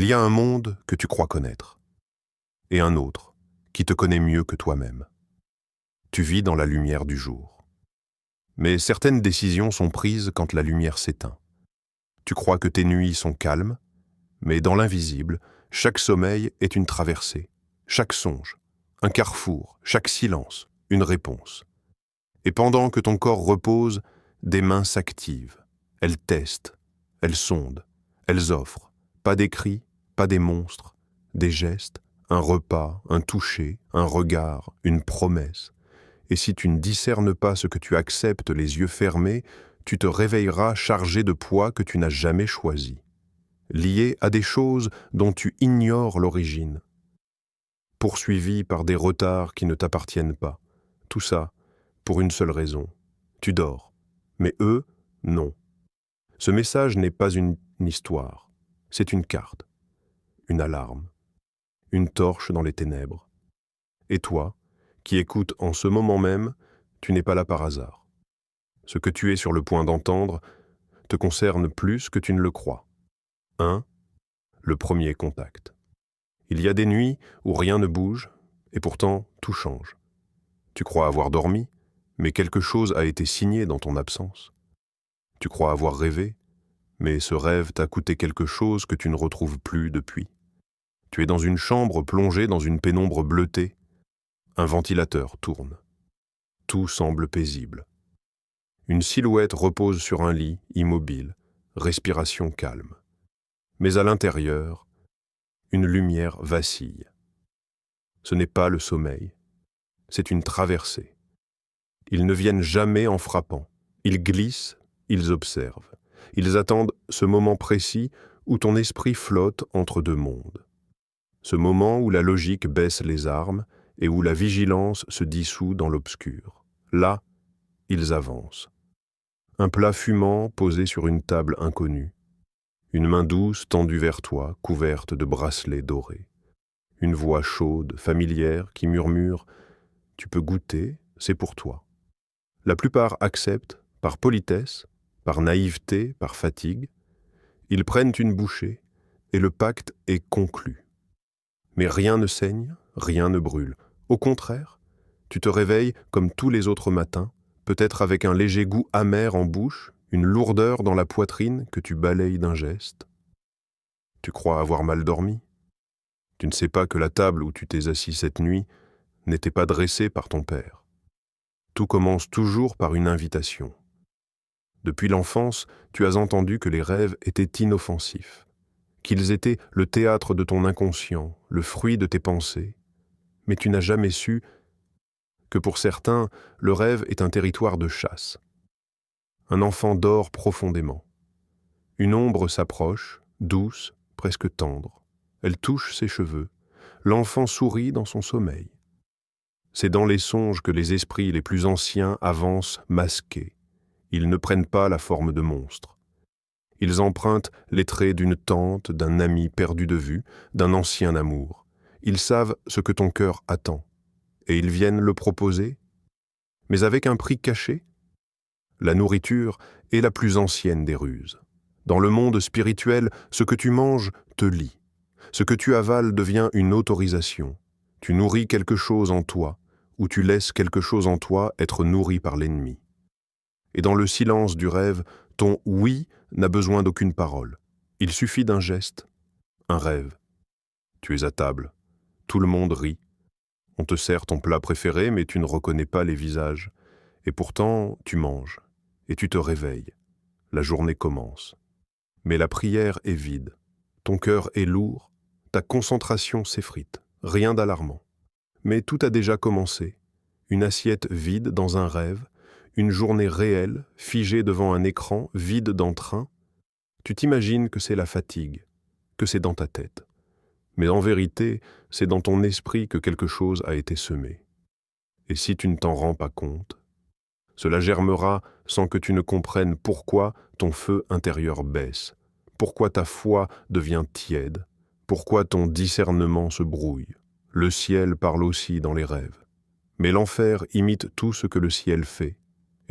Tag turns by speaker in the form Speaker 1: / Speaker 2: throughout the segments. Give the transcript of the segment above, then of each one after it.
Speaker 1: Il y a un monde que tu crois connaître, et un autre qui te connaît mieux que toi-même. Tu vis dans la lumière du jour. Mais certaines décisions sont prises quand la lumière s'éteint. Tu crois que tes nuits sont calmes, mais dans l'invisible, chaque sommeil est une traversée, chaque songe, un carrefour, chaque silence, une réponse. Et pendant que ton corps repose, des mains s'activent. Elles testent, elles sondent, elles offrent. Pas des cris, pas des monstres, des gestes, un repas, un toucher, un regard, une promesse. Et si tu ne discernes pas ce que tu acceptes les yeux fermés, tu te réveilleras chargé de poids que tu n'as jamais choisi, lié à des choses dont tu ignores l'origine, poursuivi par des retards qui ne t'appartiennent pas. Tout ça pour une seule raison. Tu dors. Mais eux, non. Ce message n'est pas une histoire. C'est une carte, une alarme, une torche dans les ténèbres. Et toi, qui écoutes en ce moment même, tu n'es pas là par hasard. Ce que tu es sur le point d'entendre te concerne plus que tu ne le crois. 1. Le premier contact. Il y a des nuits où rien ne bouge, et pourtant tout change. Tu crois avoir dormi, mais quelque chose a été signé dans ton absence. Tu crois avoir rêvé, mais ce rêve t'a coûté quelque chose que tu ne retrouves plus depuis. Tu es dans une chambre plongée dans une pénombre bleutée. Un ventilateur tourne. Tout semble paisible. Une silhouette repose sur un lit, immobile, respiration calme. Mais à l'intérieur, une lumière vacille. Ce n'est pas le sommeil, c'est une traversée. Ils ne viennent jamais en frappant. Ils glissent, ils observent. Ils attendent ce moment précis où ton esprit flotte entre deux mondes. Ce moment où la logique baisse les armes et où la vigilance se dissout dans l'obscur. Là, ils avancent. Un plat fumant posé sur une table inconnue. Une main douce tendue vers toi, couverte de bracelets dorés. Une voix chaude, familière, qui murmure « Tu peux goûter, c'est pour toi ». La plupart acceptent, par politesse, par naïveté, par fatigue. Ils prennent une bouchée et le pacte est conclu. Mais rien ne saigne, rien ne brûle. Au contraire, tu te réveilles comme tous les autres matins, peut-être avec un léger goût amer en bouche, une lourdeur dans la poitrine que tu balayes d'un geste. Tu crois avoir mal dormi. Tu ne sais pas que la table où tu t'es assis cette nuit n'était pas dressée par ton père. Tout commence toujours par une invitation. Depuis l'enfance, tu as entendu que les rêves étaient inoffensifs, qu'ils étaient le théâtre de ton inconscient, le fruit de tes pensées, mais tu n'as jamais su que pour certains, le rêve est un territoire de chasse. Un enfant dort profondément. Une ombre s'approche, douce, presque tendre. Elle touche ses cheveux. L'enfant sourit dans son sommeil. C'est dans les songes que les esprits les plus anciens avancent masqués. Ils ne prennent pas la forme de monstres. Ils empruntent les traits d'une tante, d'un ami perdu de vue, d'un ancien amour. Ils savent ce que ton cœur attend. Et ils viennent le proposer, mais avec un prix caché. La nourriture est la plus ancienne des ruses. Dans le monde spirituel, ce que tu manges te lie. Ce que tu avales devient une autorisation. Tu nourris quelque chose en toi, ou tu laisses quelque chose en toi être nourri par l'ennemi. Et dans le silence du rêve, ton « oui » n'a besoin d'aucune parole. Il suffit d'un geste, un rêve. Tu es à table. Tout le monde rit. On te sert ton plat préféré, mais tu ne reconnais pas les visages. Et pourtant, tu manges. Et tu te réveilles. La journée commence. Mais la prière est vide. Ton cœur est lourd. Ta concentration s'effrite. Rien d'alarmant. Mais tout a déjà commencé. Une assiette vide dans un rêve. Une journée réelle, figée devant un écran, vide d'entrain. Tu t'imagines que c'est la fatigue, que c'est dans ta tête. Mais en vérité, c'est dans ton esprit que quelque chose a été semé. Et si tu ne t'en rends pas compte, cela germera sans que tu ne comprennes pourquoi ton feu intérieur baisse, pourquoi ta foi devient tiède, pourquoi ton discernement se brouille. Le ciel parle aussi dans les rêves. Mais l'enfer imite tout ce que le ciel fait.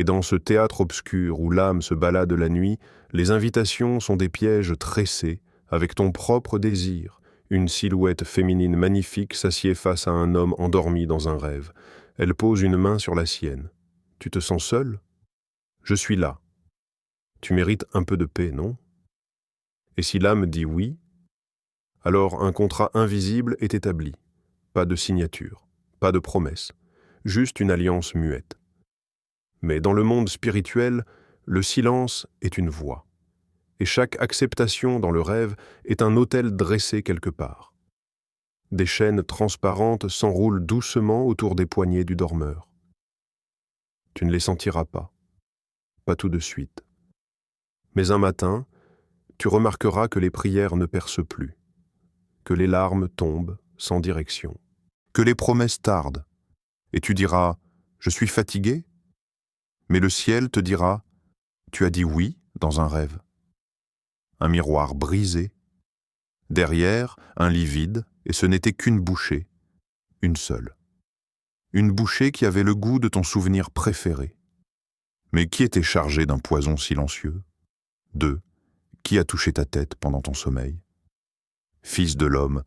Speaker 1: Et dans ce théâtre obscur où l'âme se balade la nuit, les invitations sont des pièges tressés, Avec ton propre désir, une silhouette féminine magnifique s'assied face à un homme endormi dans un rêve. Elle pose une main sur la sienne. Tu te sens seul? Je suis là. Tu mérites un peu de paix, non? Et si l'âme dit oui, alors un contrat invisible est établi. Pas de signature, pas de promesse, juste une alliance muette. Mais dans le monde spirituel, le silence est une voix. Et chaque acceptation dans le rêve est un autel dressé quelque part. Des chaînes transparentes s'enroulent doucement autour des poignets du dormeur. Tu ne les sentiras pas tout de suite. Mais un matin, tu remarqueras que les prières ne percent plus, que les larmes tombent sans direction, que les promesses tardent, et tu diras « Je suis fatigué ?» Mais le ciel te dira « Tu as dit oui dans un rêve. » Un miroir brisé, derrière, un lit vide, et ce n'était qu'une bouchée, une seule. Une bouchée qui avait le goût de ton souvenir préféré. Mais qui était chargé d'un poison silencieux? 2. Qui a touché ta tête pendant ton sommeil? Fils de l'homme,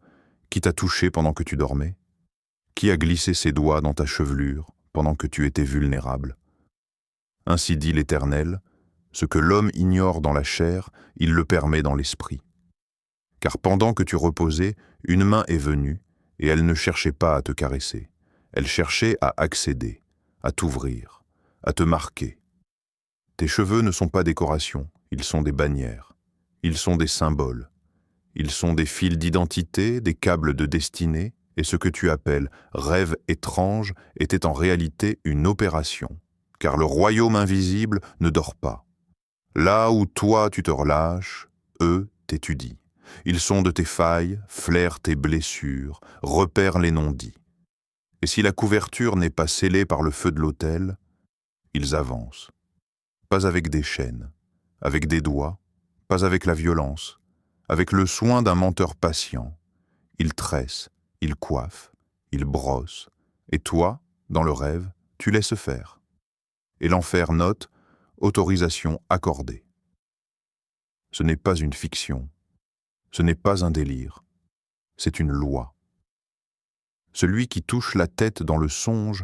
Speaker 1: qui t'a touché pendant que tu dormais? Qui a glissé ses doigts dans ta chevelure pendant que tu étais vulnérable? Ainsi dit l'Éternel, ce que l'homme ignore dans la chair, il le permet dans l'esprit. Car pendant que tu reposais, une main est venue, et elle ne cherchait pas à te caresser. Elle cherchait à accéder, à t'ouvrir, à te marquer. Tes cheveux ne sont pas décorations, ils sont des bannières. Ils sont des symboles. Ils sont des fils d'identité, des câbles de destinée, et ce que tu appelles rêve étrange était en réalité une opération, car le royaume invisible ne dort pas. Là où toi tu te relâches, eux t'étudient. Ils sont de tes failles, flairent tes blessures, repèrent les non-dits. Et si la couverture n'est pas scellée par le feu de l'autel, ils avancent. Pas avec des chaînes, avec des doigts, pas avec la violence, avec le soin d'un menteur patient. Ils tressent, ils coiffent, ils brossent, et toi, dans le rêve, tu laisses faire. Et l'enfer note « autorisation accordée ». Ce n'est pas une fiction, ce n'est pas un délire, c'est une loi. Celui qui touche la tête dans le songe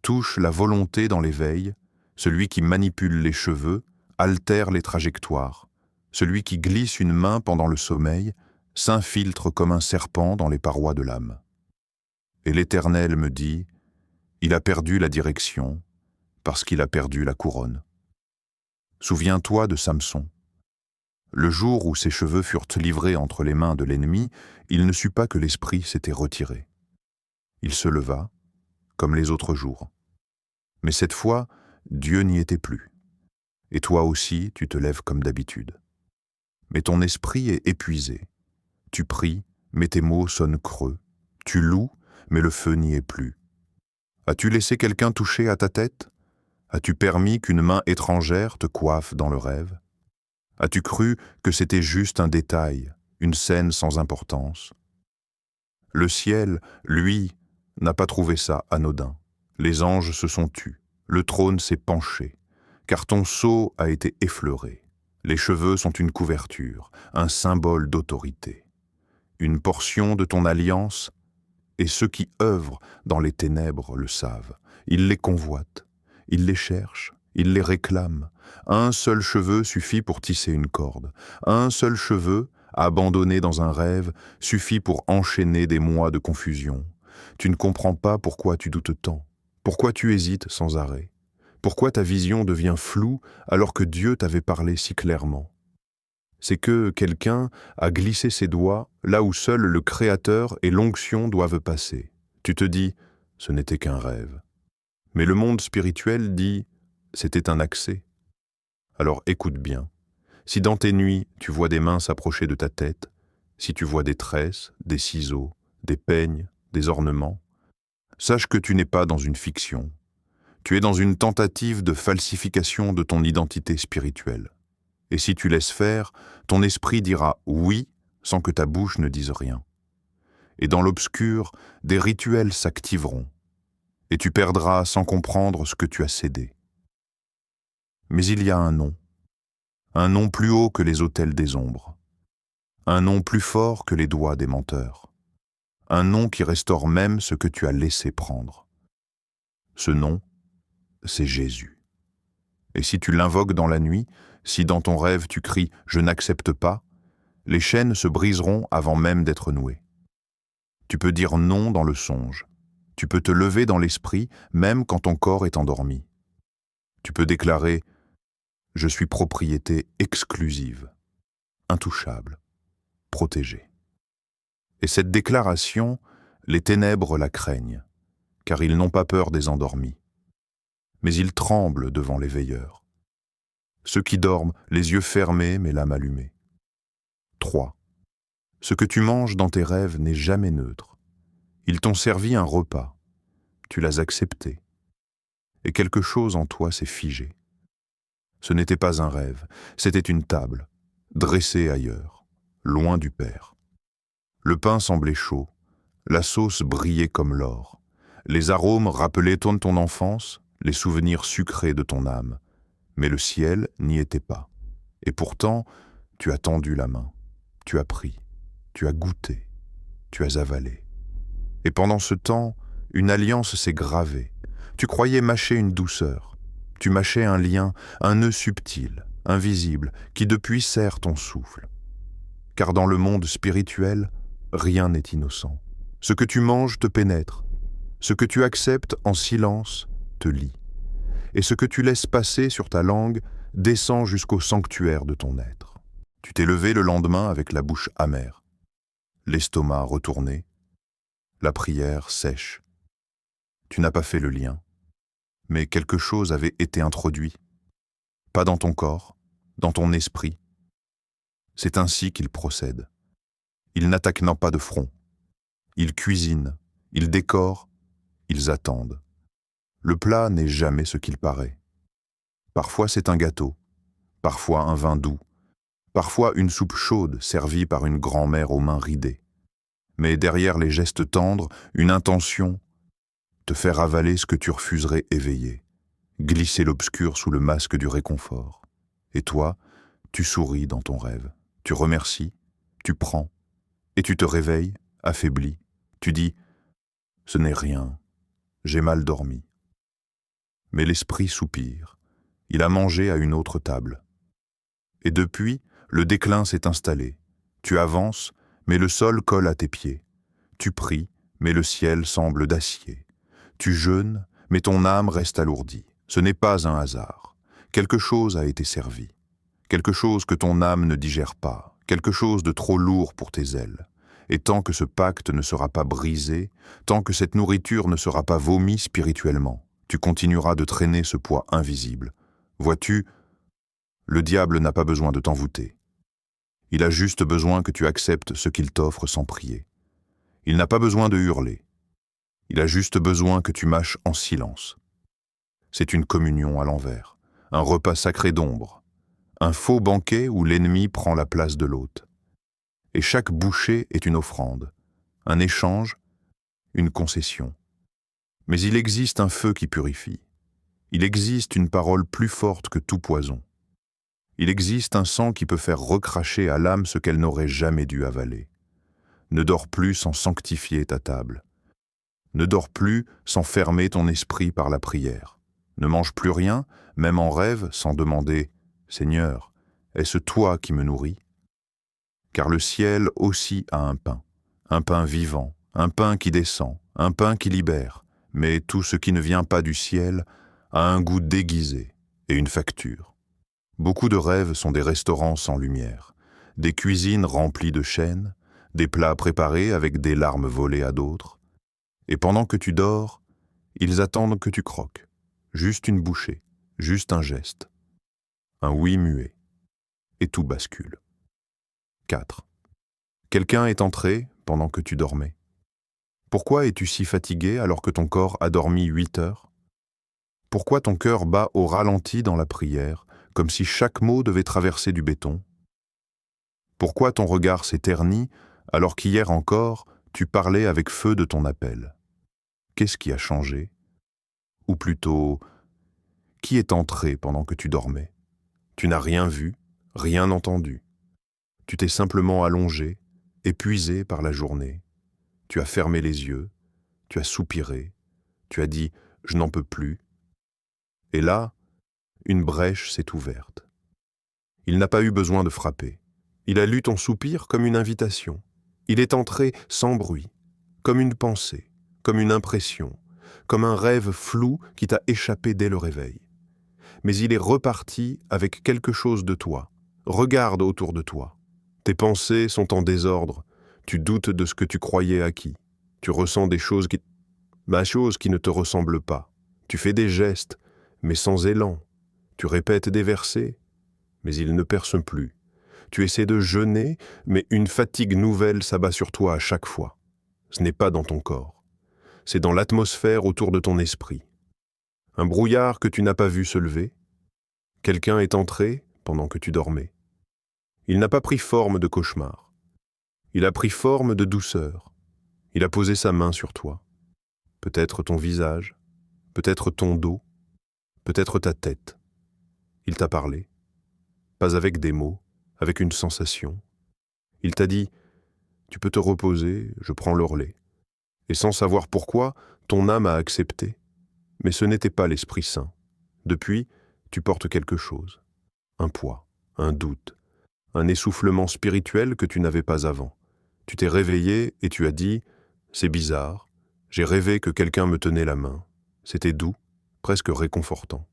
Speaker 1: touche la volonté dans l'éveil, celui qui manipule les cheveux altère les trajectoires, celui qui glisse une main pendant le sommeil s'infiltre comme un serpent dans les parois de l'âme. Et l'Éternel me dit, il a perdu la direction parce qu'il a perdu la couronne. Souviens-toi de Samson. Le jour où ses cheveux furent livrés entre les mains de l'ennemi, il ne sut pas que l'esprit s'était retiré. Il se leva, comme les autres jours. Mais cette fois, Dieu n'y était plus. Et toi aussi, tu te lèves comme d'habitude. Mais ton esprit est épuisé. Tu pries, mais tes mots sonnent creux. Tu loues, mais le feu n'y est plus. As-tu laissé quelqu'un toucher à ta tête? As-tu permis qu'une main étrangère te coiffe dans le rêve? As-tu cru que c'était juste un détail, une scène sans importance? Le ciel, lui, n'a pas trouvé ça anodin. Les anges se sont tus, le trône s'est penché, car ton sceau a été effleuré. Les cheveux sont une couverture, un symbole d'autorité. Une portion de ton alliance, et ceux qui œuvrent dans les ténèbres le savent. Ils les convoitent, ils les cherchent, ils les réclament. Un seul cheveu suffit pour tisser une corde. Un seul cheveu, abandonné dans un rêve, suffit pour enchaîner des mois de confusion. Tu ne comprends pas pourquoi tu doutes tant, pourquoi tu hésites sans arrêt, pourquoi ta vision devient floue alors que Dieu t'avait parlé si clairement. C'est que quelqu'un a glissé ses doigts là où seul le Créateur et l'onction doivent passer. Tu te dis, ce n'était qu'un rêve. Mais le monde spirituel dit, c'était un accès. Alors écoute bien. Si dans tes nuits, tu vois des mains s'approcher de ta tête, si tu vois des tresses, des ciseaux, des peignes, des ornements, sache que tu n'es pas dans une fiction. Tu es dans une tentative de falsification de ton identité spirituelle. Et si tu laisses faire, ton esprit dira « oui » sans que ta bouche ne dise rien. Et dans l'obscur, des rituels s'activeront, et tu perdras sans comprendre ce que tu as cédé. Mais il y a un nom plus haut que les autels des ombres, un nom plus fort que les doigts des menteurs, un nom qui restaure même ce que tu as laissé prendre. Ce nom, c'est Jésus. Et si tu l'invoques dans la nuit, si dans ton rêve tu cries « Je n'accepte pas », les chaînes se briseront avant même d'être nouées. Tu peux dire non dans le songe. Tu peux te lever dans l'esprit, même quand ton corps est endormi. Tu peux déclarer « Je suis propriété exclusive, intouchable, protégée ». Et cette déclaration, les ténèbres la craignent, car ils n'ont pas peur des endormis. Mais ils tremblent devant les veilleurs. Ceux qui dorment, les yeux fermés mais l'âme allumée. 3. Ce que tu manges dans tes rêves n'est jamais neutre. Ils t'ont servi un repas. Tu l'as accepté. Et quelque chose en toi s'est figé. Ce n'était pas un rêve, c'était une table, dressée ailleurs, loin du Père. Le pain semblait chaud, la sauce brillait comme l'or. Les arômes rappelaient ton enfance, les souvenirs sucrés de ton âme. Mais le ciel n'y était pas. Et pourtant, tu as tendu la main, tu as pris, tu as goûté, tu as avalé. Et pendant ce temps, une alliance s'est gravée. Tu croyais mâcher une douceur. Tu mâchais un lien, un nœud subtil, invisible, qui depuis serre ton souffle. Car dans le monde spirituel, rien n'est innocent. Ce que tu manges te pénètre. Ce que tu acceptes en silence te lie. Et ce que tu laisses passer sur ta langue descend jusqu'au sanctuaire de ton être. Tu t'es levé le lendemain avec la bouche amère, l'estomac retourné, la prière sèche. Tu n'as pas fait le lien, mais quelque chose avait été introduit. Pas dans ton corps, dans ton esprit. C'est ainsi qu'ils procèdent. Ils n'attaquent pas de front. Ils cuisinent, ils décorent, ils attendent. Le plat n'est jamais ce qu'il paraît. Parfois c'est un gâteau, parfois un vin doux, parfois une soupe chaude servie par une grand-mère aux mains ridées. Mais derrière les gestes tendres, une intention, te faire avaler ce que tu refuserais éveillé, glisser l'obscur sous le masque du réconfort. Et toi, tu souris dans ton rêve, tu remercies, tu prends, et tu te réveilles, affaibli. Tu dis « Ce n'est rien, j'ai mal dormi ». Mais l'esprit soupire, il a mangé à une autre table. Et depuis, le déclin s'est installé. Tu avances, mais le sol colle à tes pieds. Tu pries, mais le ciel semble d'acier. Tu jeûnes, mais ton âme reste alourdie. Ce n'est pas un hasard. Quelque chose a été servi. Quelque chose que ton âme ne digère pas. Quelque chose de trop lourd pour tes ailes. Et tant que ce pacte ne sera pas brisé, tant que cette nourriture ne sera pas vomie spirituellement, tu continueras de traîner ce poids invisible. Vois-tu, le diable n'a pas besoin de t'envoûter. Il a juste besoin que tu acceptes ce qu'il t'offre sans prier. Il n'a pas besoin de hurler. Il a juste besoin que tu mâches en silence. C'est une communion à l'envers, un repas sacré d'ombre, un faux banquet où l'ennemi prend la place de l'hôte. Et chaque bouchée est une offrande, un échange, une concession. Mais il existe un feu qui purifie. Il existe une parole plus forte que tout poison. Il existe un sang qui peut faire recracher à l'âme ce qu'elle n'aurait jamais dû avaler. Ne dors plus sans sanctifier ta table. Ne dors plus sans fermer ton esprit par la prière. Ne mange plus rien, même en rêve, sans demander « Seigneur, est-ce toi qui me nourris ?» Car le ciel aussi a un pain vivant, un pain qui descend, un pain qui libère, mais tout ce qui ne vient pas du ciel a un goût déguisé et une facture. Beaucoup de rêves sont des restaurants sans lumière, des cuisines remplies de chaînes, des plats préparés avec des larmes volées à d'autres. Et pendant que tu dors, ils attendent que tu croques. Juste une bouchée, juste un geste. Un oui muet. Et tout bascule. 4. Quelqu'un est entré pendant que tu dormais. Pourquoi es-tu si fatigué alors que ton corps a dormi 8 heures? Pourquoi ton cœur bat au ralenti dans la prière, comme si chaque mot devait traverser du béton? Pourquoi ton regard s'est terni alors qu'hier encore, tu parlais avec feu de ton appel? Qu'est-ce qui a changé? Ou plutôt, qui est entré pendant que tu dormais? Tu n'as rien vu, rien entendu. Tu t'es simplement allongé, épuisé par la journée. Tu as fermé les yeux, tu as soupiré, tu as dit « je n'en peux plus ». Et là, une brèche s'est ouverte. Il n'a pas eu besoin de frapper. Il a lu ton soupir comme une invitation. Il est entré sans bruit, comme une pensée, comme une impression, comme un rêve flou qui t'a échappé dès le réveil. Mais il est reparti avec quelque chose de toi. Regarde autour de toi. Tes pensées sont en désordre. Tu doutes de ce que tu croyais acquis. Tu ressens des choses qui ne te ressemblent pas. Tu fais des gestes, mais sans élan. Tu répètes des versets, mais ils ne percent plus. Tu essaies de jeûner, mais une fatigue nouvelle s'abat sur toi à chaque fois. Ce n'est pas dans ton corps. C'est dans l'atmosphère autour de ton esprit. Un brouillard que tu n'as pas vu se lever. Quelqu'un est entré pendant que tu dormais. Il n'a pas pris forme de cauchemar. Il a pris forme de douceur. Il a posé sa main sur toi. Peut-être ton visage, peut-être ton dos, peut-être ta tête. Il t'a parlé. Pas avec des mots, avec une sensation. Il t'a dit « Tu peux te reposer, je prends le relais ». Et sans savoir pourquoi, ton âme a accepté. Mais ce n'était pas l'Esprit Saint. Depuis, tu portes quelque chose. Un poids, un doute, un essoufflement spirituel que tu n'avais pas avant. Tu t'es réveillé et tu as dit « C'est bizarre, j'ai rêvé que quelqu'un me tenait la main. C'était doux, presque réconfortant. »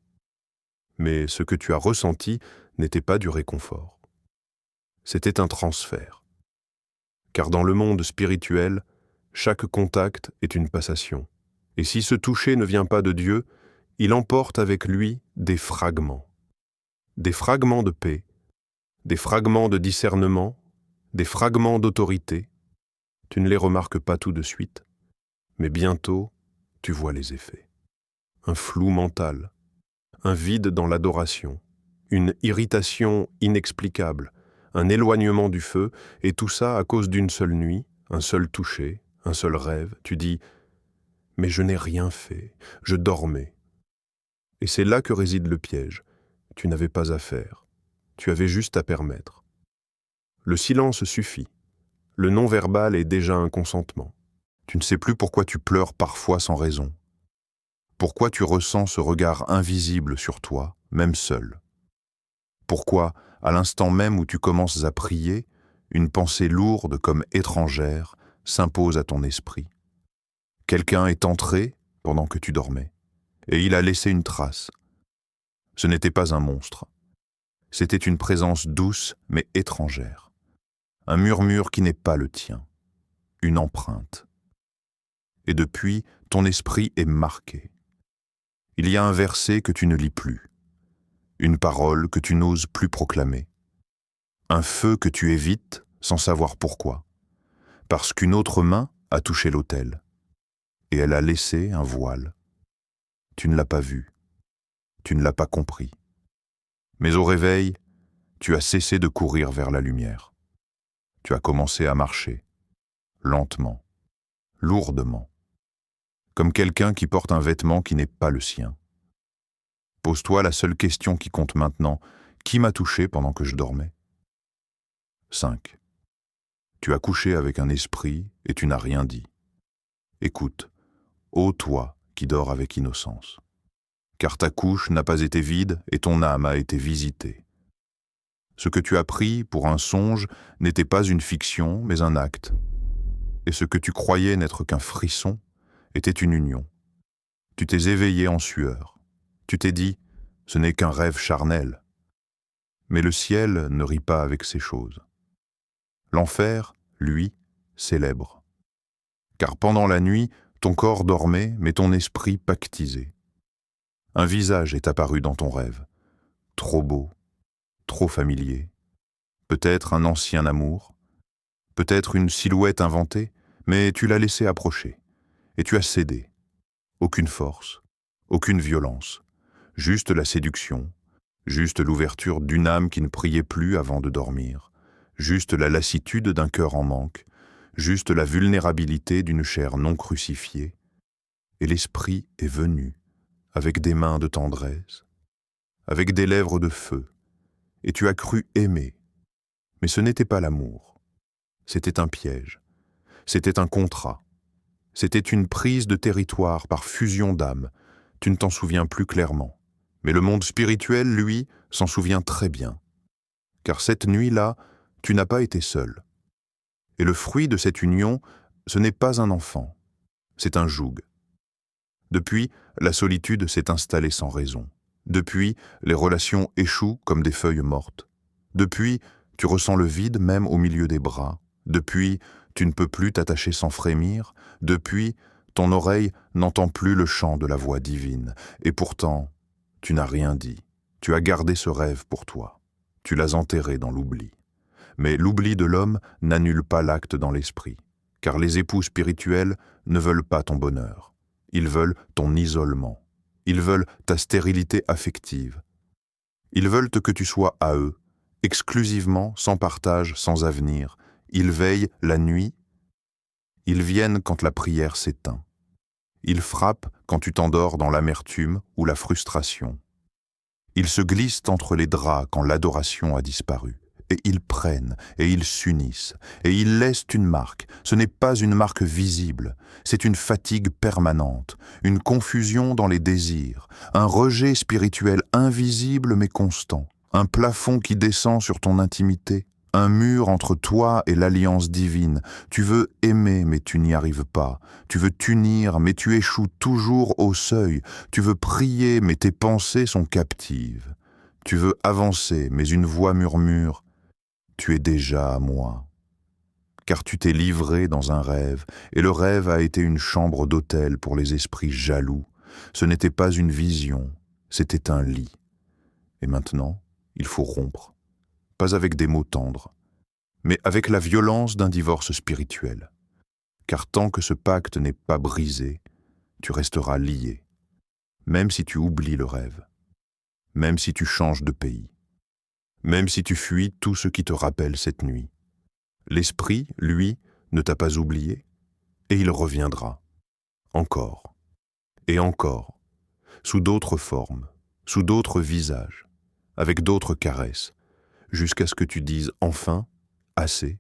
Speaker 1: Mais ce que tu as ressenti n'était pas du réconfort. C'était un transfert. Car dans le monde spirituel, chaque contact est une passation. Et si ce toucher ne vient pas de Dieu, il emporte avec lui des fragments. Des fragments de paix, des fragments de discernement, des fragments d'autorité. Tu ne les remarques pas tout de suite, mais bientôt, tu vois les effets. Un flou mental, un vide dans l'adoration, une irritation inexplicable, un éloignement du feu, et tout ça à cause d'une seule nuit, un seul toucher, un seul rêve. Tu dis « Mais je n'ai rien fait, je dormais ». Et c'est là que réside le piège. Tu n'avais pas à faire, tu avais juste à permettre. Le silence suffit. Le non-verbal est déjà un consentement. Tu ne sais plus pourquoi tu pleures parfois sans raison. Pourquoi tu ressens ce regard invisible sur toi, même seul. Pourquoi, à l'instant même où tu commences à prier, une pensée lourde comme étrangère s'impose à ton esprit. Quelqu'un est entré pendant que tu dormais, et il a laissé une trace. Ce n'était pas un monstre. C'était une présence douce mais étrangère. Un murmure qui n'est pas le tien. Une empreinte. Et depuis, ton esprit est marqué. Il y a un verset que tu ne lis plus. Une parole que tu n'oses plus proclamer. Un feu que tu évites sans savoir pourquoi. Parce qu'une autre main a touché l'autel. Et elle a laissé un voile. Tu ne l'as pas vu. Tu ne l'as pas compris. Mais au réveil, tu as cessé de courir vers la lumière. Tu as commencé à marcher, lentement, lourdement, comme quelqu'un qui porte un vêtement qui n'est pas le sien. Pose-toi la seule question qui compte maintenant, qui m'a touché pendant que je dormais ? 5. Tu as couché avec un esprit et tu n'as rien dit. Écoute, ô toi qui dors avec innocence, car ta couche n'a pas été vide et ton âme a été visitée. Ce que tu as pris pour un songe n'était pas une fiction, mais un acte. Et ce que tu croyais n'être qu'un frisson était une union. Tu t'es éveillé en sueur. Tu t'es dit, ce n'est qu'un rêve charnel. Mais le ciel ne rit pas avec ces choses. L'enfer, lui, célèbre. Car pendant la nuit, ton corps dormait, mais ton esprit pactisait. Un visage est apparu dans ton rêve, trop beau, trop familier. Peut-être un ancien amour, peut-être une silhouette inventée, mais tu l'as laissé approcher, et tu as cédé. Aucune force, aucune violence, juste la séduction, juste l'ouverture d'une âme qui ne priait plus avant de dormir, juste la lassitude d'un cœur en manque, juste la vulnérabilité d'une chair non crucifiée, et l'esprit est venu, avec des mains de tendresse, avec des lèvres de feu, et tu as cru aimer, Mais ce n'était pas l'amour. C'était un piège. C'était un contrat. C'était une prise de territoire par fusion d'âme. Tu ne t'en souviens plus clairement. Mais le monde spirituel, lui, s'en souvient très bien. Car cette nuit-là, tu n'as pas été seul. Et le fruit de cette union, ce n'est pas un enfant, c'est un joug. Depuis, la solitude s'est installée sans raison. Depuis, les relations échouent comme des feuilles mortes. Depuis, tu ressens le vide même au milieu des bras. Depuis, tu ne peux plus t'attacher sans frémir. Depuis, ton oreille n'entend plus le chant de la voix divine. Et pourtant, tu n'as rien dit. Tu as gardé ce rêve pour toi. Tu l'as enterré dans l'oubli. Mais l'oubli de l'homme n'annule pas l'acte dans l'esprit, car les époux spirituels ne veulent pas ton bonheur. Ils veulent ton isolement. Ils veulent ta stérilité affective. Ils veulent que tu sois à eux, exclusivement, sans partage, sans avenir. Ils veillent la nuit. Ils viennent quand la prière s'éteint. Ils frappent quand tu t'endors dans l'amertume ou la frustration. Ils se glissent entre les draps quand l'adoration a disparu. Et ils prennent, et ils s'unissent, et ils laissent une marque. Ce n'est pas une marque visible, c'est une fatigue permanente, une confusion dans les désirs, un rejet spirituel invisible mais constant, un plafond qui descend sur ton intimité, un mur entre toi et l'alliance divine. Tu veux aimer mais tu n'y arrives pas, tu veux t'unir mais tu échoues toujours au seuil, tu veux prier mais tes pensées sont captives, tu veux avancer mais une voix murmure: tu es déjà à moi. Car tu t'es livré dans un rêve, et le rêve a été une chambre d'hôtel pour les esprits jaloux. Ce n'était pas une vision, c'était un lit. Et maintenant, il faut rompre. Pas avec des mots tendres, mais avec la violence d'un divorce spirituel. Car tant que ce pacte n'est pas brisé, tu resteras lié. Même si tu oublies le rêve. Même si tu changes de pays. Même si tu fuis tout ce qui te rappelle cette nuit. L'esprit, lui, ne t'a pas oublié, et il reviendra. Encore. Et encore. Sous d'autres formes, sous d'autres visages, avec d'autres caresses, jusqu'à ce que tu dises enfin « assez »,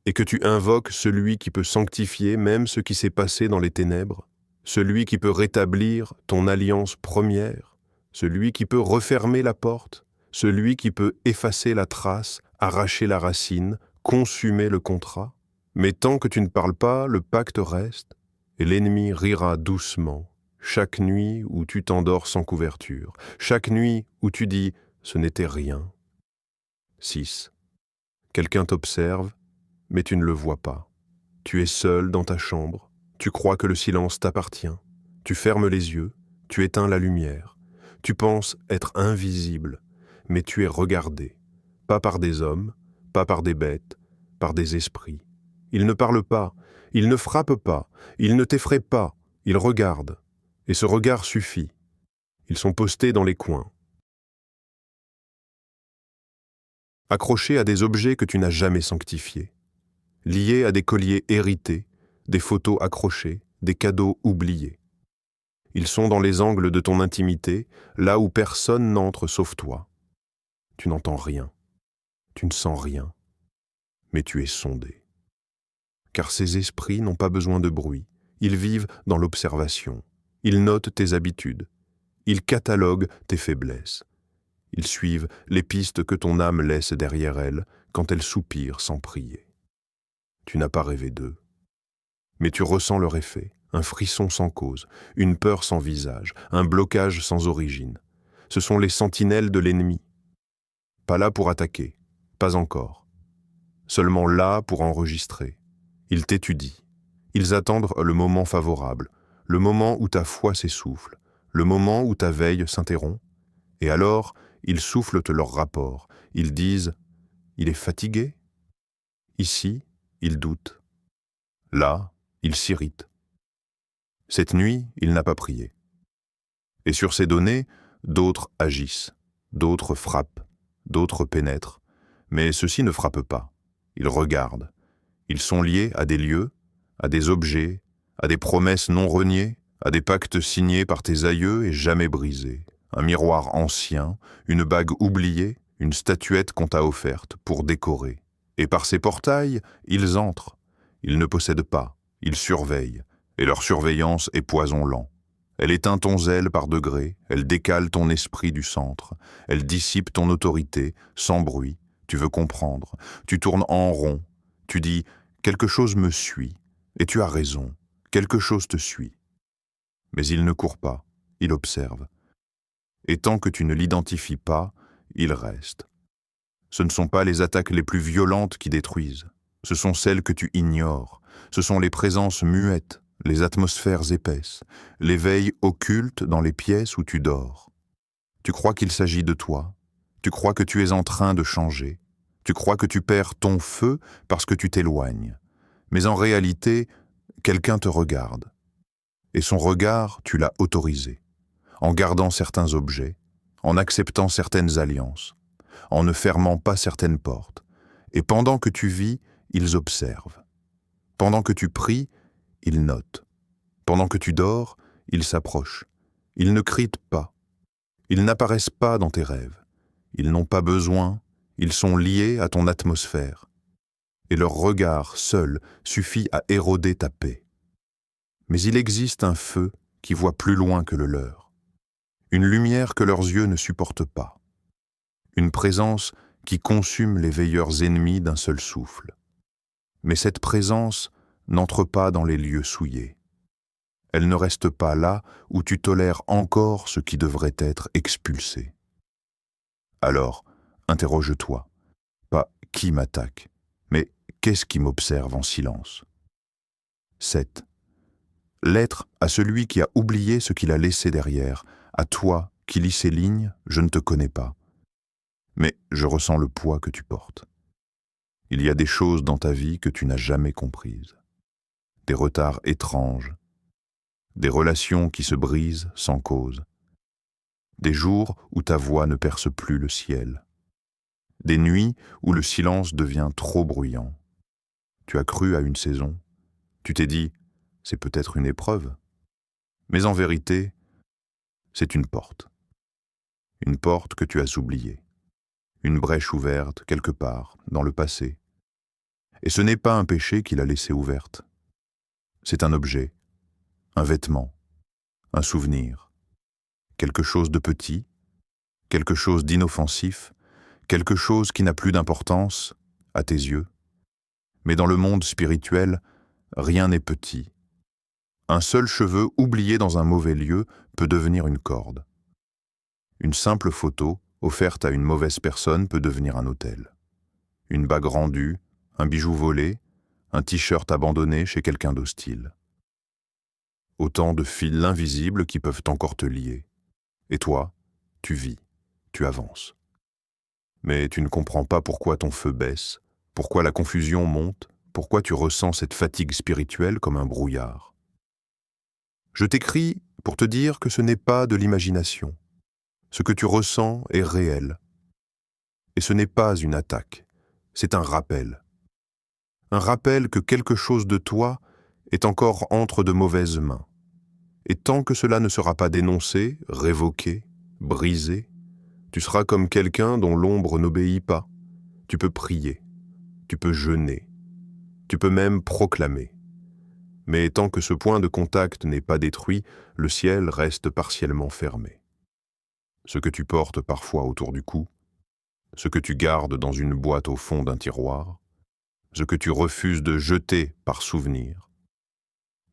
Speaker 1: et que tu invoques celui qui peut sanctifier même ce qui s'est passé dans les ténèbres, celui qui peut rétablir ton alliance première, celui qui peut refermer la porte, celui qui peut effacer la trace, arracher la racine, consumer le contrat. Mais tant que tu ne parles pas, le pacte reste, et l'ennemi rira doucement, chaque nuit où tu t'endors sans couverture, chaque nuit où tu dis « ce n'était rien ». 6. Quelqu'un t'observe, mais tu ne le vois pas. Tu es seul dans ta chambre, tu crois que le silence t'appartient, tu fermes les yeux, tu éteins la lumière, tu penses être invisible, mais tu es regardé, pas par des hommes, pas par des bêtes, par des esprits. Ils ne parlent pas, ils ne frappent pas, ils ne t'effraient pas, ils regardent, et ce regard suffit. Ils sont postés dans les coins. Accrochés à des objets que tu n'as jamais sanctifiés, liés à des colliers hérités, des photos accrochées, des cadeaux oubliés. Ils sont dans les angles de ton intimité, là où personne n'entre sauf toi. Tu n'entends rien, tu ne sens rien, mais tu es sondé. Car ces esprits n'ont pas besoin de bruit, ils vivent dans l'observation, ils notent tes habitudes, ils cataloguent tes faiblesses, ils suivent les pistes que ton âme laisse derrière elle quand elle soupire sans prier. Tu n'as pas rêvé d'eux, mais tu ressens leur effet, un frisson sans cause, une peur sans visage, un blocage sans origine. Ce sont les sentinelles de l'ennemi. Pas là pour attaquer, pas encore. Seulement là pour enregistrer. Ils t'étudient. Ils attendent le moment favorable, le moment où ta foi s'essouffle, le moment où ta veille s'interrompt. Et alors, ils soufflent leur rapport. Ils disent « Il est fatigué ?» Ici, ils doutent. Là, ils s'irritent. Cette nuit, il n'a pas prié. Et sur ces données, d'autres agissent, d'autres frappent, d'autres pénètrent, mais ceux-ci ne frappent pas. Ils regardent. Ils sont liés à des lieux, à des objets, à des promesses non reniées, à des pactes signés par tes aïeux et jamais brisés. Un miroir ancien, une bague oubliée, une statuette qu'on t'a offerte pour décorer. Et par ces portails, ils entrent. Ils ne possèdent pas, ils surveillent, et leur surveillance est poison lent. Elle éteint ton zèle par degrés, elle décale ton esprit du centre, elle dissipe ton autorité, sans bruit, tu veux comprendre, tu tournes en rond, tu dis « quelque chose me suit », et tu as raison, quelque chose te suit. Mais il ne court pas, il observe. Et tant que tu ne l'identifies pas, il reste. Ce ne sont pas les attaques les plus violentes qui détruisent, ce sont celles que tu ignores, ce sont les présences muettes, les atmosphères épaisses, l'éveil occulte dans les pièces où tu dors. Tu crois qu'il s'agit de toi, tu crois que tu es en train de changer, tu crois que tu perds ton feu parce que tu t'éloignes. Mais en réalité, quelqu'un te regarde. Et son regard, tu l'as autorisé, en gardant certains objets, en acceptant certaines alliances, en ne fermant pas certaines portes. Et pendant que tu vis, ils observent. Pendant que tu pries, ils notent. Pendant que tu dors, ils s'approchent. Ils ne crient pas. Ils n'apparaissent pas dans tes rêves. Ils n'ont pas besoin, ils sont liés à ton atmosphère. Et leur regard seul suffit à éroder ta paix. Mais il existe un feu qui voit plus loin que le leur. Une lumière que leurs yeux ne supportent pas. Une présence qui consume les veilleurs ennemis d'un seul souffle. Mais cette présence n'entre pas dans les lieux souillés. Elle ne reste pas là où tu tolères encore ce qui devrait être expulsé. Alors, interroge-toi, pas qui m'attaque, mais qu'est-ce qui m'observe en silence. 7. L'être à celui qui a oublié ce qu'il a laissé derrière, à toi qui lis ces lignes, je ne te connais pas. Mais je ressens le poids que tu portes. Il y a des choses dans ta vie que tu n'as jamais comprises. Des retards étranges, des relations qui se brisent sans cause, des jours où ta voix ne perce plus le ciel, des nuits où le silence devient trop bruyant. Tu as cru à une saison, tu t'es dit, c'est peut-être une épreuve, mais en vérité, c'est une porte que tu as oubliée, une brèche ouverte quelque part dans le passé. Et ce n'est pas un péché qui l'a laissée ouverte, c'est un objet, un vêtement, un souvenir, quelque chose de petit, quelque chose d'inoffensif, quelque chose qui n'a plus d'importance à tes yeux. Mais dans le monde spirituel, rien n'est petit. Un seul cheveu oublié dans un mauvais lieu peut devenir une corde. Une simple photo offerte à une mauvaise personne peut devenir un autel. Une bague rendue, un bijou volé, un t-shirt abandonné chez quelqu'un d'hostile. Autant de fils invisibles qui peuvent encore te lier. Et toi, tu vis, tu avances. Mais tu ne comprends pas pourquoi ton feu baisse, pourquoi la confusion monte, pourquoi tu ressens cette fatigue spirituelle comme un brouillard. Je t'écris pour te dire que ce n'est pas de l'imagination. Ce que tu ressens est réel. Et ce n'est pas une attaque, c'est un rappel. Un rappel que quelque chose de toi est encore entre de mauvaises mains. Et tant que cela ne sera pas dénoncé, révoqué, brisé, tu seras comme quelqu'un dont l'ombre n'obéit pas. Tu peux prier, tu peux jeûner, tu peux même proclamer. Mais tant que ce point de contact n'est pas détruit, le ciel reste partiellement fermé. Ce que tu portes parfois autour du cou, ce que tu gardes dans une boîte au fond d'un tiroir, ce que tu refuses de jeter par souvenir,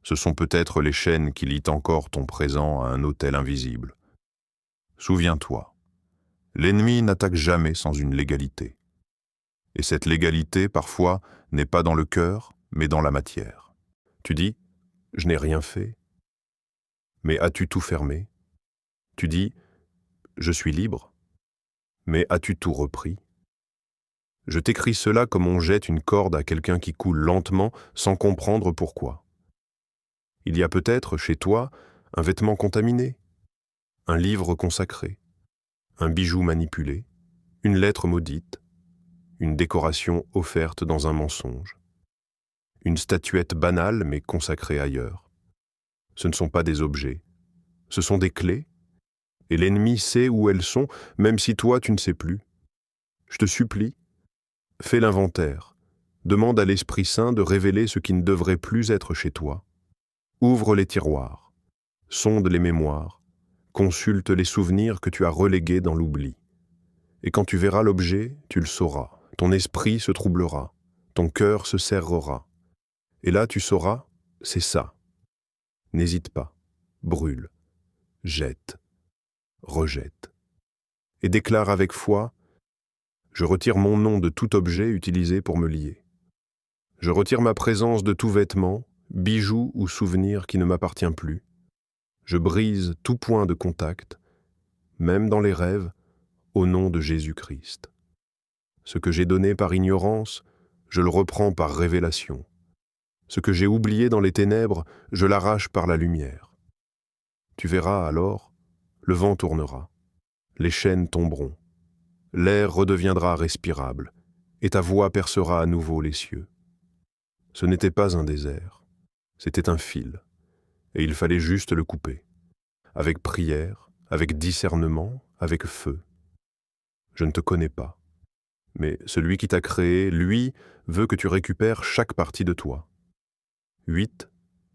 Speaker 1: ce sont peut-être les chaînes qui lient encore ton présent à un autel invisible. Souviens-toi, l'ennemi n'attaque jamais sans une légalité. Et cette légalité, parfois, n'est pas dans le cœur, mais dans la matière. Tu dis, je n'ai rien fait. Mais as-tu tout fermé? Tu dis, je suis libre. Mais as-tu tout repris? Je t'écris cela comme on jette une corde à quelqu'un qui coule lentement sans comprendre pourquoi. Il y a peut-être, chez toi, un vêtement contaminé, un livre consacré, un bijou manipulé, une lettre maudite, une décoration offerte dans un mensonge, une statuette banale mais consacrée ailleurs. Ce ne sont pas des objets, ce sont des clés, et l'ennemi sait où elles sont, même si toi tu ne sais plus. Je te supplie, fais l'inventaire, Demande à l'Esprit Saint de révéler ce qui ne devrait plus être chez toi. Ouvre les tiroirs, sonde les mémoires, consulte les souvenirs que tu as relégués dans l'oubli. Et quand tu verras l'objet, tu le sauras. Ton esprit se troublera, ton cœur se serrera. Et là, tu sauras, c'est ça. N'hésite pas, brûle, jette, rejette. Et déclare avec foi, je retire mon nom de tout objet utilisé pour me lier. Je retire ma présence de tout vêtement, bijou ou souvenir qui ne m'appartient plus. Je brise tout point de contact, même dans les rêves, au nom de Jésus-Christ. Ce que j'ai donné par ignorance, je le reprends par révélation. Ce que j'ai oublié dans les ténèbres, je l'arrache par la lumière. Tu verras alors, le vent tournera, les chaînes tomberont, l'air redeviendra respirable, et ta voix percera à nouveau les cieux. Ce n'était pas un désert, c'était un fil, et il fallait juste le couper, avec prière, avec discernement, avec feu. Je ne te connais pas, mais celui qui t'a créé, lui, veut que tu récupères chaque partie de toi. 8,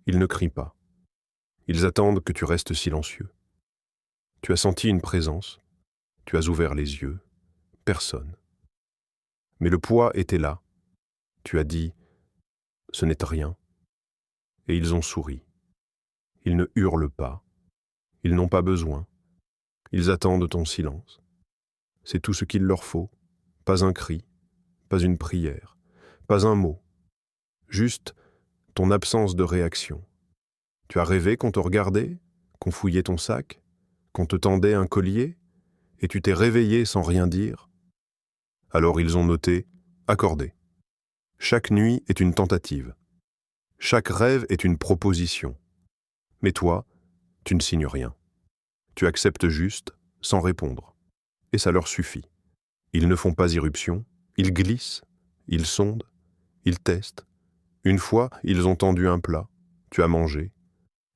Speaker 1: ils ne crient pas. Ils attendent que tu restes silencieux. Tu as senti une présence, tu as ouvert les yeux, personne. Mais le poids était là. Tu as dit, ce n'est rien. Et ils ont souri. Ils ne hurlent pas. Ils n'ont pas besoin. Ils attendent ton silence. C'est tout ce qu'il leur faut. Pas un cri, pas une prière, pas un mot. Juste ton absence de réaction. Tu as rêvé qu'on te regardait, qu'on fouillait ton sac, qu'on te tendait un collier, et tu t'es réveillé sans rien dire. Alors ils ont noté « accordé ». Chaque nuit est une tentative. Chaque rêve est une proposition. Mais toi, tu ne signes rien. Tu acceptes juste, sans répondre. Et ça leur suffit. Ils ne font pas irruption, ils glissent, ils sondent, ils testent. Une fois, ils ont tendu un plat, tu as mangé.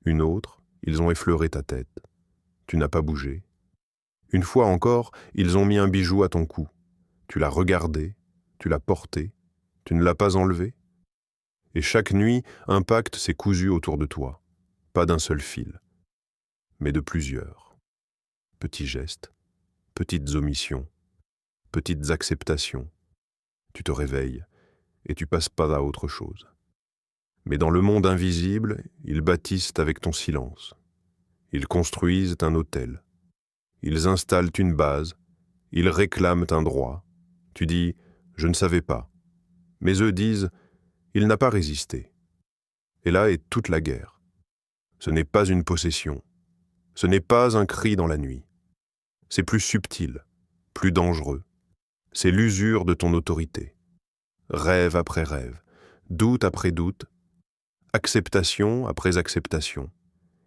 Speaker 1: Une autre, ils ont effleuré ta tête. Tu n'as pas bougé. Une fois encore, ils ont mis un bijou à ton cou. Tu l'as regardé, tu l'as porté, tu ne l'as pas enlevé. Et chaque nuit, un pacte s'est cousu autour de toi. Pas d'un seul fil, mais de plusieurs. Petits gestes, petites omissions, petites acceptations. Tu te réveilles et tu passes pas à autre chose. Mais dans le monde invisible, ils bâtissent avec ton silence. Ils construisent un hôtel. Ils installent une base. Ils réclament un droit. Tu dis « je ne savais pas ». Mais eux disent « il n'a pas résisté ». Et là est toute la guerre. Ce n'est pas une possession. Ce n'est pas un cri dans la nuit. C'est plus subtil, plus dangereux. C'est l'usure de ton autorité. Rêve après rêve, doute après doute, acceptation après acceptation.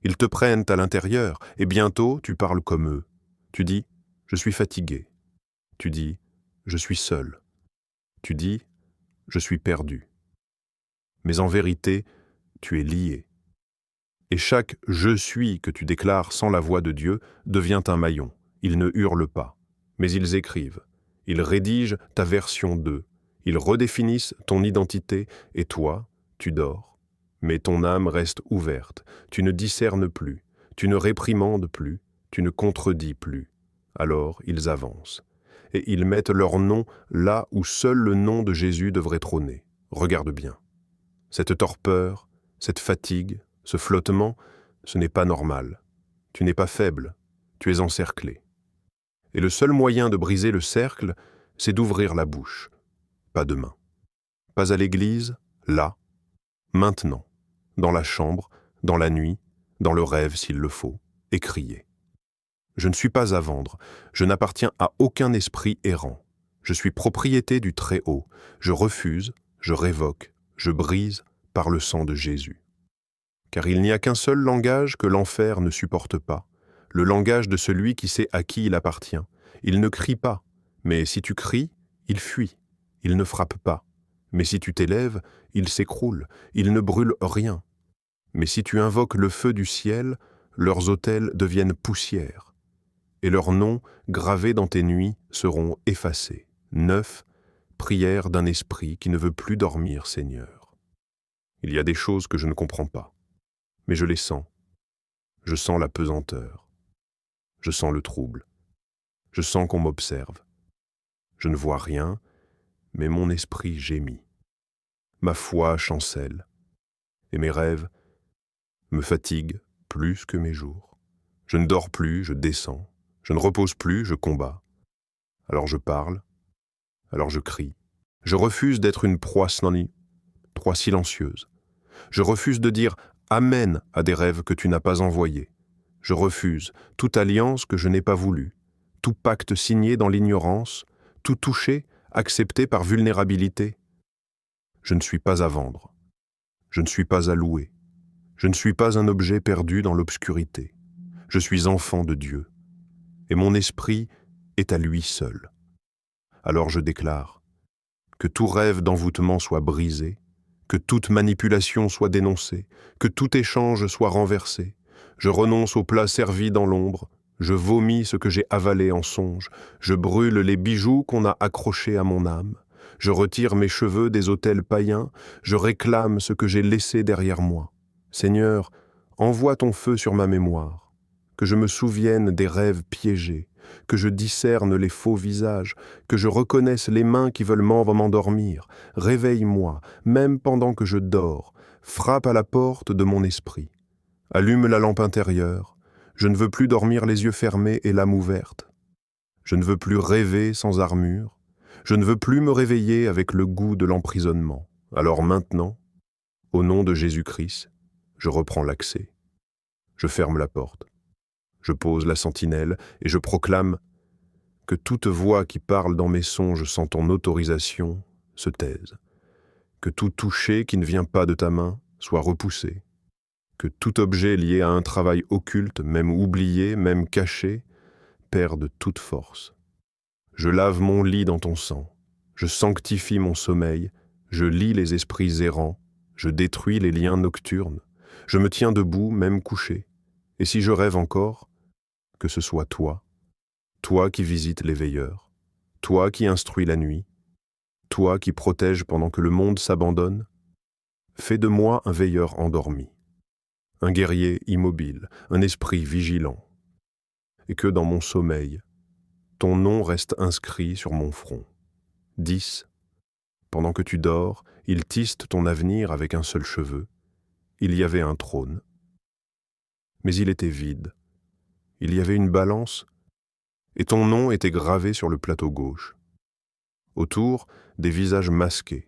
Speaker 1: Ils te prennent à l'intérieur et bientôt tu parles comme eux. Tu dis « je suis fatigué ». Tu dis « je suis seul ». Tu dis « je suis perdu ». Mais en vérité, tu es lié. Et chaque « je suis » que tu déclares sans la voix de Dieu devient un maillon. Ils ne hurlent pas, mais ils écrivent. Ils rédigent ta version d'eux. Ils redéfinissent ton identité et toi, tu dors. Mais ton âme reste ouverte. Tu ne discernes plus. Tu ne réprimandes plus. Tu ne contredis plus. Alors ils avancent. Et ils mettent leur nom là où seul le nom de Jésus devrait trôner. Regarde bien. Cette torpeur, cette fatigue, ce flottement, ce n'est pas normal. Tu n'es pas faible, tu es encerclé. Et le seul moyen de briser le cercle, c'est d'ouvrir la bouche. Pas demain. Pas à l'église, là. Maintenant. Dans la chambre, dans la nuit, dans le rêve s'il le faut, et crier. Je ne suis pas à vendre, je n'appartiens à aucun esprit errant. Je suis propriété du Très-Haut. Je refuse, je révoque, je brise par le sang de Jésus. Car il n'y a qu'un seul langage que l'enfer ne supporte pas, le langage de celui qui sait à qui il appartient. Il ne crie pas, mais si tu cries, il fuit. Il ne frappe pas, mais si tu t'élèves, il s'écroule. Il ne brûle rien. Mais si tu invoques le feu du ciel, leurs autels deviennent poussière. Et leurs noms, gravés dans tes nuits, seront effacés. 9, prière d'un esprit qui ne veut plus dormir, Seigneur. Il y a des choses que je ne comprends pas, mais je les sens. Je sens la pesanteur. Je sens le trouble. Je sens qu'on m'observe. Je ne vois rien, mais mon esprit gémit. Ma foi chancelle, et mes rêves me fatiguent plus que mes jours. Je ne dors plus, je descends. Je ne repose plus, je combats. Alors je parle, alors je crie. Je refuse d'être une proie silencieuse. Je refuse de dire « Amen » à des rêves que tu n'as pas envoyés. Je refuse toute alliance que je n'ai pas voulu, tout pacte signé dans l'ignorance, tout touché, accepté par vulnérabilité. Je ne suis pas à vendre. Je ne suis pas à louer. Je ne suis pas un objet perdu dans l'obscurité. Je suis enfant de Dieu. Et mon esprit est à lui seul. Alors je déclare que tout rêve d'envoûtement soit brisé, que toute manipulation soit dénoncée, que tout échange soit renversé. Je renonce aux plats servis dans l'ombre, je vomis ce que j'ai avalé en songe, je brûle les bijoux qu'on a accrochés à mon âme, je retire mes cheveux des autels païens, je réclame ce que j'ai laissé derrière moi. Seigneur, envoie ton feu sur ma mémoire, que je me souvienne des rêves piégés, que je discerne les faux visages, que je reconnaisse les mains qui veulent m'endormir. Réveille-moi, même pendant que je dors, frappe à la porte de mon esprit. Allume la lampe intérieure, je ne veux plus dormir les yeux fermés et l'âme ouverte. Je ne veux plus rêver sans armure, je ne veux plus me réveiller avec le goût de l'emprisonnement. Alors maintenant, au nom de Jésus-Christ, je reprends l'accès. Je ferme la porte. Je pose la sentinelle et je proclame que toute voix qui parle dans mes songes sans ton autorisation se taise, que tout toucher qui ne vient pas de ta main soit repoussé, que tout objet lié à un travail occulte, même oublié, même caché, perde toute force. Je lave mon lit dans ton sang, je sanctifie mon sommeil, je lie les esprits errants, je détruis les liens nocturnes, je me tiens debout, même couché, et si je rêve encore, que ce soit toi, toi qui visites les veilleurs, toi qui instruis la nuit, toi qui protèges pendant que le monde s'abandonne, fais de moi un veilleur endormi, un guerrier immobile, un esprit vigilant, et que dans mon sommeil, ton nom reste inscrit sur mon front. 10. Pendant que tu dors, ils tissent ton avenir avec un seul cheveu. Il y avait un trône, mais il était vide. Il y avait une balance, et ton nom était gravé sur le plateau gauche. Autour, des visages masqués,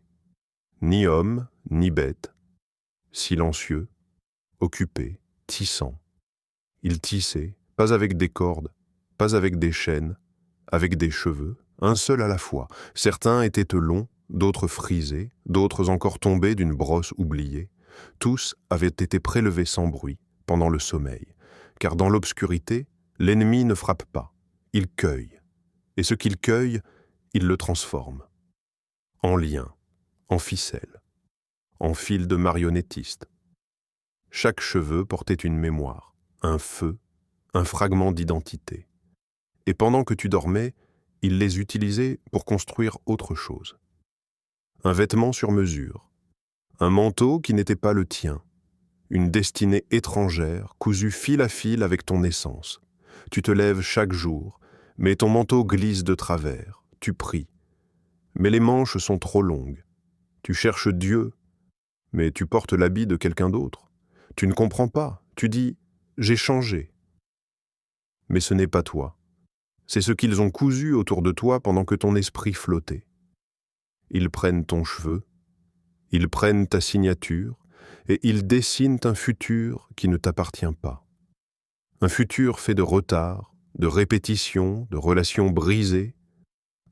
Speaker 1: ni hommes, ni bêtes, silencieux, occupés, tissant. Ils tissaient, pas avec des cordes, pas avec des chaînes, avec des cheveux, un seul à la fois. Certains étaient longs, d'autres frisés, d'autres encore tombés d'une brosse oubliée. Tous avaient été prélevés sans bruit, pendant le sommeil, car dans l'obscurité, l'ennemi ne frappe pas, il cueille, et ce qu'il cueille, il le transforme. En lien, en ficelle, en fil de marionnettiste. Chaque cheveu portait une mémoire, un feu, un fragment d'identité. Et pendant que tu dormais, il les utilisait pour construire autre chose. Un vêtement sur mesure, un manteau qui n'était pas le tien, une destinée étrangère cousue fil à fil avec ton essence. Tu te lèves chaque jour, mais ton manteau glisse de travers, tu pries. Mais les manches sont trop longues. Tu cherches Dieu, mais tu portes l'habit de quelqu'un d'autre. Tu ne comprends pas, tu dis « j'ai changé ». Mais ce n'est pas toi. C'est ce qu'ils ont cousu autour de toi pendant que ton esprit flottait. Ils prennent ton cheveu, ils prennent ta signature, et ils dessinent un futur qui ne t'appartient pas. Un futur fait de retard, de répétitions, de relations brisées,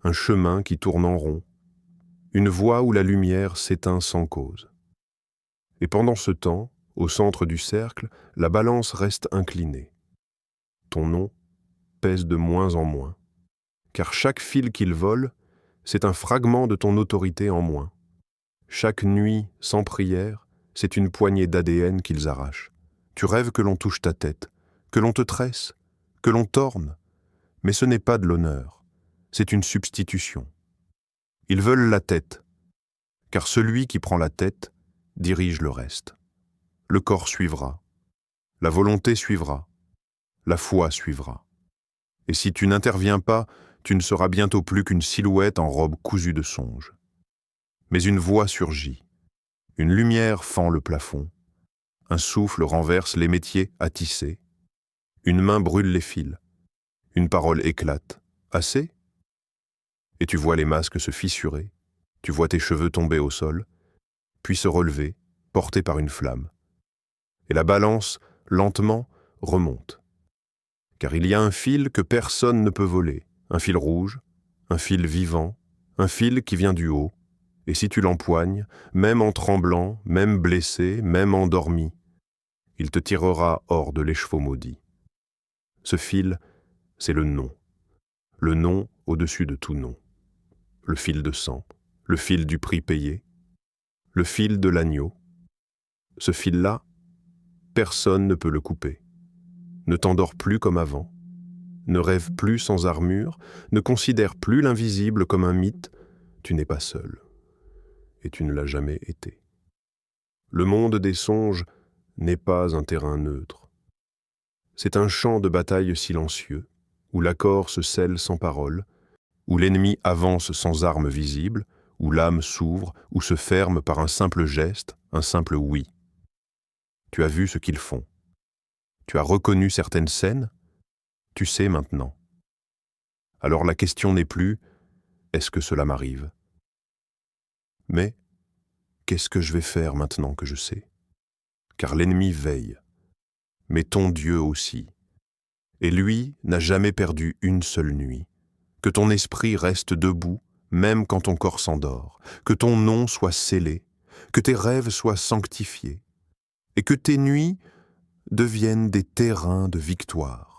Speaker 1: un chemin qui tourne en rond, une voie où la lumière s'éteint sans cause. Et pendant ce temps, au centre du cercle, la balance reste inclinée. Ton nom pèse de moins en moins, car chaque fil qu'il vole, c'est un fragment de ton autorité en moins. Chaque nuit, sans prière, c'est une poignée d'ADN qu'ils arrachent. Tu rêves que l'on touche ta tête, que l'on te tresse, que l'on t'orne, mais ce n'est pas de l'honneur, c'est une substitution. Ils veulent la tête, car celui qui prend la tête dirige le reste. Le corps suivra, la volonté suivra, la foi suivra. Et si tu n'interviens pas, tu ne seras bientôt plus qu'une silhouette en robe cousue de songe. Mais une voix surgit, une lumière fend le plafond, un souffle renverse les métiers à tisser, une main brûle les fils, une parole éclate. Assez ? Et tu vois les masques se fissurer, tu vois tes cheveux tomber au sol, puis se relever, portés par une flamme. Et la balance, lentement, remonte. Car il y a un fil que personne ne peut voler, un fil rouge, un fil vivant, un fil qui vient du haut, et si tu l'empoignes, même en tremblant, même blessé, même endormi, il te tirera hors de l'écheveau maudit. Ce fil, c'est le nom au-dessus de tout nom. Le fil de sang, le fil du prix payé, le fil de l'agneau. Ce fil-là, personne ne peut le couper. Ne t'endors plus comme avant, ne rêve plus sans armure, ne considère plus l'invisible comme un mythe, tu n'es pas seul, et tu ne l'as jamais été. Le monde des songes n'est pas un terrain neutre. C'est un champ de bataille silencieux, où l'accord se scelle sans parole, où l'ennemi avance sans arme visible, où l'âme s'ouvre, ou se ferme par un simple geste, un simple oui. Tu as vu ce qu'ils font. Tu as reconnu certaines scènes, tu sais maintenant. Alors la question n'est plus « est-ce que cela m'arrive ?» mais « qu'est-ce que je vais faire maintenant que je sais ?» Car l'ennemi veille, mais ton Dieu aussi. Et lui n'a jamais perdu une seule nuit. Que ton esprit reste debout, même quand ton corps s'endort, que ton nom soit scellé, que tes rêves soient sanctifiés, et que tes nuits deviennent des terrains de victoire.